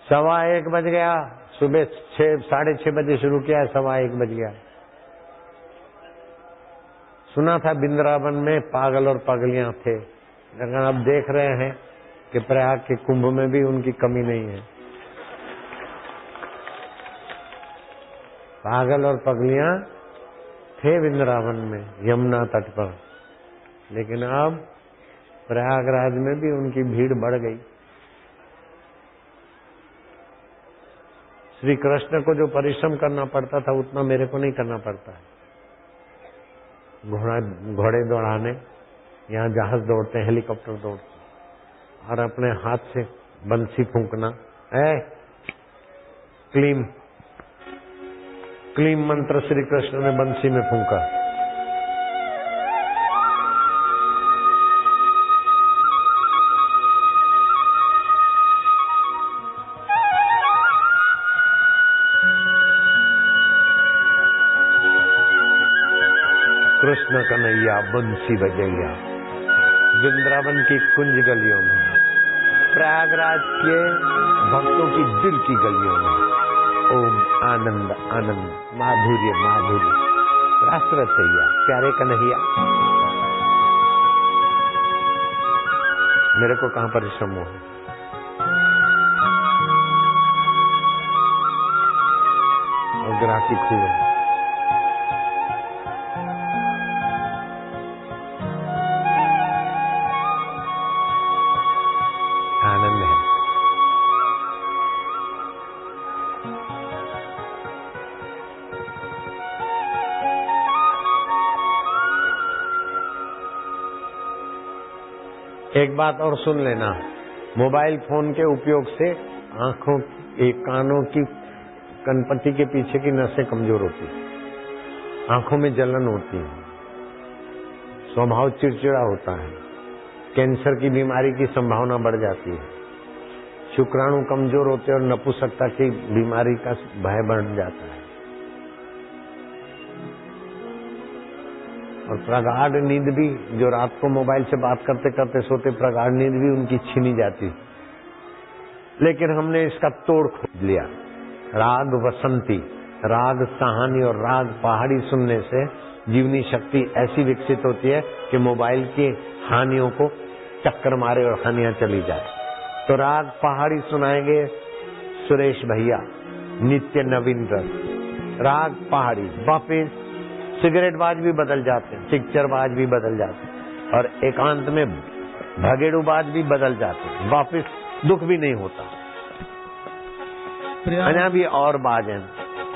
1:15 बज गया। सुबह 6-6:30 बजे शुरू किया है, 1:15 बज गया। सुना था वृंदावन में पागल और पगलियां थे, लेकिन अब देख रहे हैं कि प्रयाग के कुंभ में भी उनकी कमी नहीं है। पागल और पगलियां थे वृंदावन में यमुना तट पर, लेकिन अब प्रयागराज में भी उनकी भीड़ बढ़ गई। श्री कृष्ण को जो परिश्रम करना पड़ता था उतना मेरे को नहीं करना पड़ता है। घोड़े दौड़ाने, यहाँ जहाज दौड़ते, हेलीकॉप्टर दौड़ते, और अपने हाथ से बंसी फूंकना। क्लीम मंत्र श्री कृष्ण ने बंसी में फूंका। कृष्ण कन्हैया बंसी बजैया। वृंदावन की कुंज गलियों में, प्रयागराज के भक्तों की दिल की गलियों में ओम आनंद आनंद, माधुर्य माधुर्य, रास रचैया प्यारे कन्हैया। मेरे को कहां परिश्रम हो? और ग्राहकी खूब है। आनंद है। एक बात और सुन लेना, मोबाइल फोन के उपयोग से आंखों कानों की कनपट्टी के पीछे की नसें कमजोर होती है, आंखों में जलन होती है, स्वभाव चिड़चिड़ा होता है, कैंसर की बीमारी की संभावना बढ़ जाती है, शुक्राणु कमजोर होते और नपुंसकता की बीमारी का भय बढ़ जाता है, और प्रगाढ़ नींद भी, जो रात को मोबाइल से बात करते करते सोते, प्रगाढ़ नींद भी उनकी छीनी जाती। लेकिन हमने इसका तोड़ खोज लिया। राग वसंती, राग साहानी और राग पहाड़ी सुनने से जीवनी शक्ति ऐसी विकसित होती है कि मोबाइल की हानियों को टक्कर मारे और हानियां चली जाए। तो राग पहाड़ी सुनाएंगे सुरेश भैया, नित्य नवीन रस। राग पहाड़ी, वापिस सिगरेट बाज भी बदल जाते हैं, पिक्चर बाज भी बदल जाते हैं, और एकांत में भगेड़ू बाज भी बदल जाते हैं, वापिस दुख भी नहीं होता। भी और बाज हैं,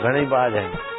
घने बाज हैं।